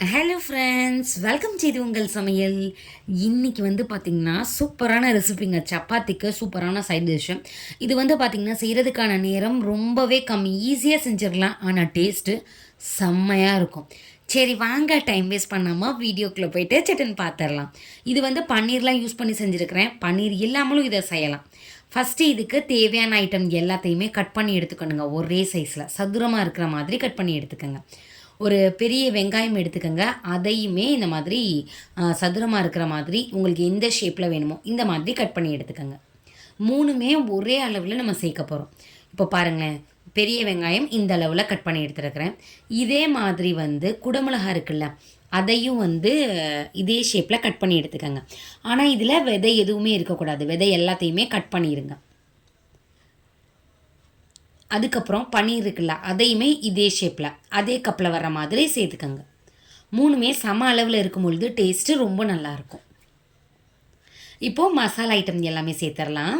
Hello friends, welcome செய்து உங்கள் சமையல். இன்றைக்கி பார்த்திங்கன்னா சூப்பரான ரெசிபிங்க. சப்பாத்திக்கு சூப்பரான சைட் டிஷ்ஷு. இது பார்த்திங்கன்னா செய்கிறதுக்கான நேரம் ரொம்பவே கம்மி, ஈஸியாக செஞ்சிடலாம். ஆனால் டேஸ்ட்டு செம்மையாக இருக்கும். சரி வாங்க, டைம் வேஸ்ட் பண்ணாமல் வீடியோக்குள்ளே போய்ட்டு சட்டுன்னு பார்த்துடலாம். இது பன்னீர்லாம் யூஸ் பண்ணி செஞ்சுருக்கிறேன். பன்னீர் இல்லாமலும் இதை செய்யலாம். ஃபஸ்ட்டு இதுக்கு தேவையான ஐட்டம் எல்லாத்தையுமே கட் பண்ணி எடுத்துக்கணுங்க. ஒரே சைஸில் சதுரமாக இருக்கிற மாதிரி கட் பண்ணி எடுத்துக்கோங்க. ஒரு பெரிய வெங்காயம் எடுத்துக்கோங்க. அதையுமே இந்த மாதிரி சதுரமாக இருக்கிற மாதிரி உங்களுக்கு எந்த ஷேப்பில் வேணுமோ இந்த மாதிரி கட் பண்ணி எடுத்துக்கோங்க. மூணுமே ஒரே அளவில் நம்ம சேர்க்க போகிறோம். இப்போ பாருங்களேன், பெரிய வெங்காயம் இந்த அளவில் கட் பண்ணி எடுத்துருக்கிறேன். இதே மாதிரி குடமிளகா இருக்குல்ல, அதையும் இதே ஷேப்பில் கட் பண்ணி எடுத்துக்கோங்க. ஆனால் இதில் விதை எதுவுமே இருக்கக்கூடாது. விதை எல்லாத்தையுமே கட் பண்ணிடுங்க. அதுக்கப்புறம் பன்னீர் இருக்குல்ல, அதையுமே இதே ஷேப்பில் அதே கப்பில் வர்ற மாதிரி சேர்த்துக்கோங்க. மூணுமே சம அளவில் இருக்கும் பொழுது டேஸ்ட்டு ரொம்ப நல்லாயிருக்கும். இப்போது மசாலா ஐட்டம் எல்லாமே சேர்த்துடலாம்.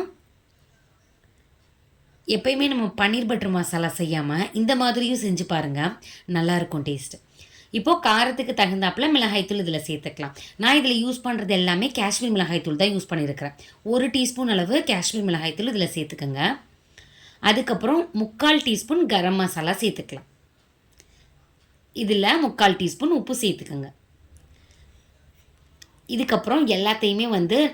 எப்பயுமே நம்ம பன்னீர் பட்டர் மசாலா செய்யாமல் இந்த மாதிரியும் செஞ்சு பாருங்கள், நல்லாயிருக்கும் டேஸ்ட்டு. இப்போது காரத்துக்கு தகுந்தாப்பில் மிளகாய்த்தூள் இதில் சேர்த்துக்கலாம். நான் இதில் யூஸ் பண்ணுறது எல்லாமே காஷ்மீர் மிளகாய்த்தூள் தான் யூஸ் பண்ணியிருக்கிறேன். 1 டீஸ்பூன் அளவு காஷ்மீர் மிளகாய்த்தூள் இதில் சேர்த்துக்கோங்க. அதுக்கப்புறம் 3/4 டீஸ்பூன் கரம் மசாலா சேர்த்துக்கலாம். இதில் 3/4 டீஸ்பூன் உப்பு சேர்த்துக்கோங்க. இதுக்கப்புறம் எல்லாத்தையுமே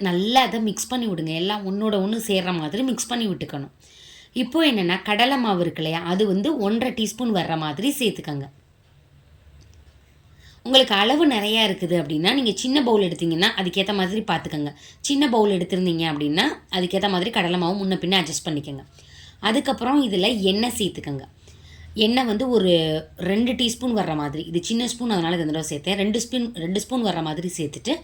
நல்லா அதை மிக்ஸ் பண்ணி விடுங்க. எல்லாம் ஒன்றோட ஒன்று சேர்கிற மாதிரி மிக்ஸ் பண்ணி விட்டுக்கணும். இப்போது என்னென்னா, கடலை மாவு இருக்கு இல்லையா, அது 1/2 டீஸ்பூன் வர்ற மாதிரி சேர்த்துக்கோங்க. உங்களுக்கு அளவு நிறையா இருக்குது அப்படின்னா நீங்கள் சின்ன பவுல் எடுத்திங்கன்னா அதுக்கேற்ற மாதிரி பார்த்துக்கோங்க. சின்ன பவுல் எடுத்திருந்தீங்க அப்படின்னா அதுக்கேற்ற மாதிரி கடலை மாவு முன்ன பின்ன அட்ஜஸ்ட் பண்ணிக்கோங்க. அதுக்கப்புறம் இதில் எண்ணெய் சேர்த்துக்கோங்க. எண்ணெய் ஒரு 2 டீஸ்பூன் வர்ற மாதிரி, இது சின்ன ஸ்பூன் அதனால் இந்த தடவை சேர்த்தேன். 2 ஸ்பூன் வர்ற மாதிரி சேர்த்துட்டு,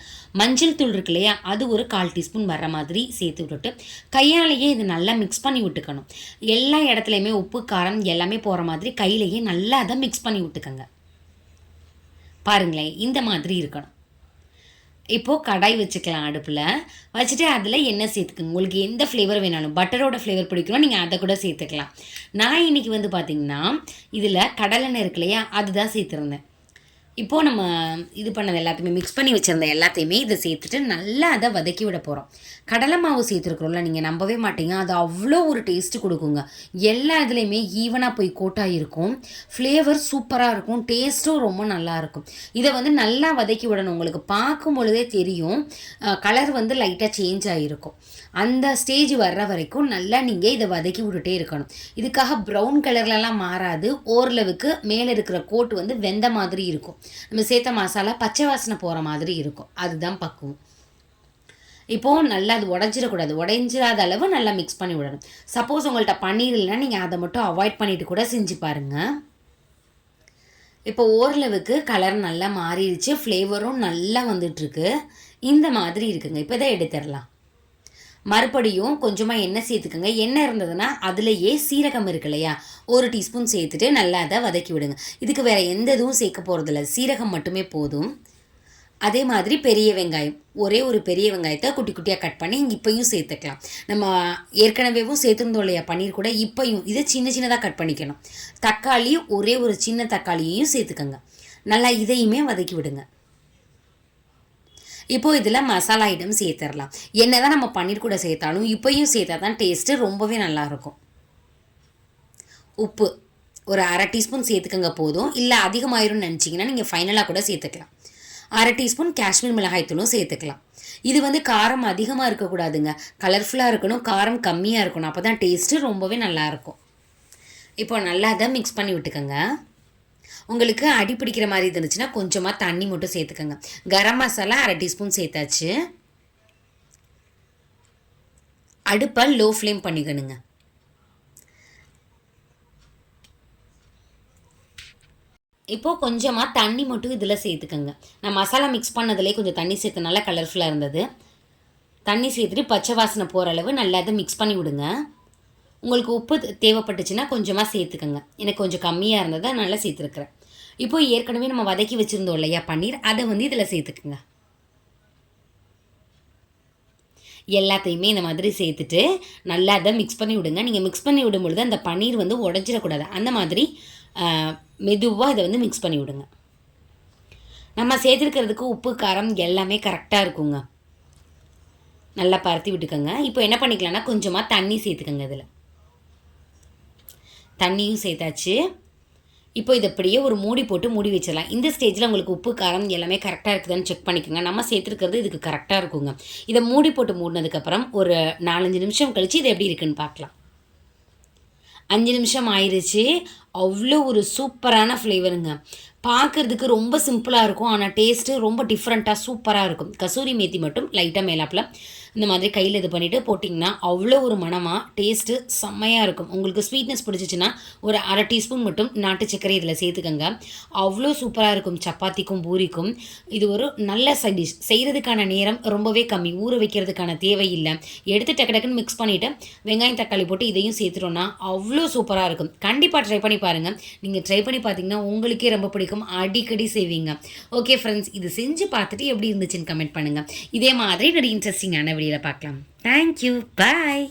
மஞ்சள் தூள் இருக்கு இல்லையா, அது ஒரு 1/4 டீஸ்பூன் வர்ற மாதிரி சேர்த்து விட்டுட்டு கையாலேயே இது நல்லா மிக்ஸ் பண்ணி விட்டுக்கணும். எல்லா இடத்துலையுமே உப்பு காரம் எல்லாமே போகிற மாதிரி கையிலேயே நல்லா அதை மிக்ஸ் பண்ணி விட்டுக்கோங்க. பாருங்களேன், இந்த மாதிரி இருக்கணும். இப்போது கடாய் வச்சுக்கலாம். அடுப்பில் வச்சுட்டு அதில் எண்ணெய் சேர்த்துக்குங்க. உங்களுக்கு எந்த ஃப்ளேவர் வேணாலும், பட்டரோட ஃப்ளேவர் பிடிக்கணும், நீங்கள் அதை கூட சேர்த்துக்கலாம். நான் இன்றைக்கி பார்த்திங்கன்னா இதில் கடலெண்ணெய் இருக்கு இல்லையா, அதுதான் சேர்த்துருந்தேன். இப்போது நம்ம இது பண்ணது எல்லாத்தையுமே மிக்ஸ் பண்ணி வச்சுருந்த எல்லாத்தையுமே இதை சேர்த்துட்டு நல்லா அதை வதக்கி விட போகிறோம். கடலை மாவு சேர்த்துருக்குறோம்ல, நீங்கள் நம்பவே மாட்டீங்க, அது அவ்வளோ ஒரு டேஸ்ட்டு கொடுக்குங்க. எல்லா இதுலேயுமே ஈவனாக போய் கோட்டாக இருக்கும். ஃப்ளேவர் சூப்பராக இருக்கும், டேஸ்ட்டும் ரொம்ப நல்லாயிருக்கும். இதை நல்லா வதக்கி விடணும். உங்களுக்கு பார்க்கும் பொழுதே தெரியும், கலர் லைட்டாக சேஞ்ச் ஆகிருக்கும். அந்த ஸ்டேஜ் வர்ற வரைக்கும் நல்லா நீங்கள் இதை வதக்கி விட்டுட்டே இருக்கணும். இதுக்காக ப்ரௌன் கலர்லலாம் மாறாது. ஓரளவுக்கு மேலே இருக்கிற கோட்டு வெந்த மாதிரி இருக்கும். நம்ம சேர்த்த மசாலா பச்சை வாசனை போகிற மாதிரி இருக்கும். அதுதான் பக்குவம். இப்போது நல்லா அது உடஞ்சிடக்கூடாது. உடைஞ்சிடாத அளவு நல்லா மிக்ஸ் பண்ணி விடணும். சப்போஸ் உங்கள்கிட்ட பன்னீர் இல்லைன்னா நீங்கள் அதை மட்டும் அவாய்ட் பண்ணிவிட்டு கூட செஞ்சு பாருங்கள். இப்போ ஓரளவுக்கு கலர் நல்லா மாறிடுச்சு, ஃப்ளேவரும் நல்லா வந்துட்டுருக்கு. இந்த மாதிரி இருக்குங்க. இப்போ இதை எடுத்துடலாம். மறுபடியும் கொஞ்சமாக எண்ணெய் சேர்த்துக்கோங்க. எண்ணெய் இருந்ததுன்னா அதுலேயே சீரகம் இருக்கு இல்லையா, 1 டீஸ்பூன் சேர்த்துட்டு நல்லா அதை வதக்கி விடுங்க. இதுக்கு வேறு எந்த இதுவும் சேர்க்க போகிறதில்ல, சீரகம் மட்டுமே போதும். அதே மாதிரி பெரிய வெங்காயம், ஒரே ஒரு பெரிய வெங்காயத்தை குட்டி குட்டியாக கட் பண்ணி இப்போயும் சேர்த்துக்கலாம். நம்ம ஏற்கனவேவும் சேர்த்துருந்தோம் இல்லையா பன்னீர் கூட, இப்போயும் இதை சின்ன சின்னதாக கட் பண்ணிக்கணும். தக்காளி, ஒரே ஒரு சின்ன தக்காளியையும் சேர்த்துக்கோங்க. நல்லா இதையுமே வதக்கி விடுங்க. இப்போது இதில் மசாலா ஐட்டம் சேர்த்துடலாம். என்ன தான் நம்ம பன்னீர் கூட சேர்த்தாலும் இப்போயும் சேர்த்தா தான் டேஸ்ட்டு ரொம்பவே நல்லாயிருக்கும். உப்பு ஒரு 1/2 டீஸ்பூன் சேர்த்துக்கங்க போதும். இல்லை அதிகமாயிரும்னு நினச்சிங்கன்னா நீங்கள் ஃபைனலாக கூட சேர்த்துக்கலாம். 1/2 டீஸ்பூன் காஷ்மீர் மிளகாய்த்தூளும் சேர்த்துக்கலாம். இது காரம் அதிகமாக இருக்கக்கூடாதுங்க, கலர்ஃபுல்லாக இருக்கணும், காரம் கம்மியாக இருக்கணும். அப்போ தான் டேஸ்ட்டு ரொம்பவே நல்லாயிருக்கும். இப்போ நல்லா அதை மிக்ஸ் பண்ணி விட்டுக்கோங்க. உங்களுக்கு அடி பிடிக்கிற மாதிரி இருந்துச்சுன்னா கொஞ்சமாக தண்ணி மட்டும் சேர்த்துக்கோங்க. கரம் மசாலா 1/2 டீஸ்பூன் சேர்த்தாச்சு. அடுப்பை லோ ஃப்ளேம் பண்ணிக்கணுங்க. இப்போது கொஞ்சமாக தண்ணி மட்டும் இதில் சேர்த்துக்கோங்க. நான் மசாலா மிக்ஸ் பண்ணதுலேயே கொஞ்சம் தண்ணி சேர்த்தனால கலர்ஃபுல்லாக இருந்தது. தண்ணி சேர்த்துட்டு பச்சை வாசனை போகிற அளவு நல்லா அதை மிக்ஸ் பண்ணி விடுங்க. உங்களுக்கு உப்பு தேவைப்பட்டுச்சுன்னா கொஞ்சமாக சேர்த்துக்கோங்க. எனக்கு கொஞ்சம் கம்மியாக இருந்தது, நல்லா சேர்த்துருக்குறேன். இப்போது ஏற்கனவே நம்ம வதக்கி வச்சுருந்தோம் இல்லையா பன்னீர், அதை இதில் சேர்த்துக்குங்க. எல்லாத்தையுமே இந்த மாதிரி சேர்த்துட்டு நல்லா அதை மிக்ஸ் பண்ணி விடுங்க. நீங்கள் மிக்ஸ் பண்ணி விடும் பொழுது அந்த பன்னீர் உடஞ்சிடக்கூடாது. அந்த மாதிரி மெதுவாக இதை மிக்ஸ் பண்ணி விடுங்க. நம்ம சேர்த்துருக்கிறதுக்கு உப்பு காரம் எல்லாமே கரெக்டாக இருக்குங்க. நல்லா பரத்தி விட்டுக்கோங்க. இப்போ என்ன பண்ணிக்கலாம்னா கொஞ்சமாக தண்ணி சேர்த்துக்கோங்க. இதில் தண்ணியும் சேர்த்தாச்சு. இப்போ இதை அப்படியே ஒரு மூடி போட்டு மூடி வச்சிடலாம். இந்த ஸ்டேஜில் உங்களுக்கு உப்பு காரம் எல்லாமே கரெக்டாக இருக்குதான்னு செக் பண்ணிக்கோங்க. நம்ம சேர்த்துருக்கிறது இதுக்கு கரெக்டாக இருக்குங்க. இதை மூடி போட்டு மூடினதுக்கப்புறம் ஒரு 4-5 நிமிஷம் கழித்து இது எப்படி இருக்குன்னு பார்க்கலாம். 5 நிமிஷம் ஆயிடுச்சு. அவ்வளோ ஒரு சூப்பரான ஃப்ளேவருங்க. பார்க்குறதுக்கு ரொம்ப சிம்பிளாக இருக்கும், ஆனால் டேஸ்ட்டு ரொம்ப டிஃப்ரெண்ட்டாக சூப்பராக இருக்கும். கசூரி மேத்தி மட்டும் லைட்டாக மேலாப்பில் இந்த மாதிரி கையில் இது பண்ணிவிட்டு போட்டிங்கன்னா அவ்வளோ ஒரு மணமாக டேஸ்ட்டு செம்மையாக இருக்கும். உங்களுக்கு ஸ்வீட்னஸ் பிடிச்சிச்சின்னா ஒரு 1/2 டீஸ்பூன் மட்டும் நாட்டு சர்க்கரை இதில் சேர்த்துக்கோங்க. அவ்வளோ சூப்பராக இருக்கும் சப்பாத்திக்கும் பூரிக்கும். இது ஒரு நல்ல சைட் டிஷ். செய்கிறதுக்கான நேரம் ரொம்பவே கம்மி, ஊற வைக்கிறதுக்கான தேவையில்லை. எடுத்து டக்கு டக்குன்னு மிக்ஸ் பண்ணிவிட்டு வெங்காயம் தக்காளி போட்டு இதையும் சேர்த்துட்டோன்னா அவ்வளோ சூப்பராக இருக்கும். கண்டிப்பாக ட்ரை பண்ணி பாருங்கள். நீங்கள் ட்ரை பண்ணி பார்த்தீங்கன்னா உங்களுக்கே ரொம்ப பிடிக்கும், அடிக்கடி செய்வீங்க. ஓகே ஃப்ரெண்ட்ஸ், இது செஞ்சு பார்த்துட்டு எப்படி இருந்துச்சுன்னு கமெண்ட் பண்ணுங்கள். இதே மாதிரி நிறைய இன்ட்ரெஸ்டிங்கான வீடியோவில் பார்க்கலாம். தேங்க்யூ, பாய்.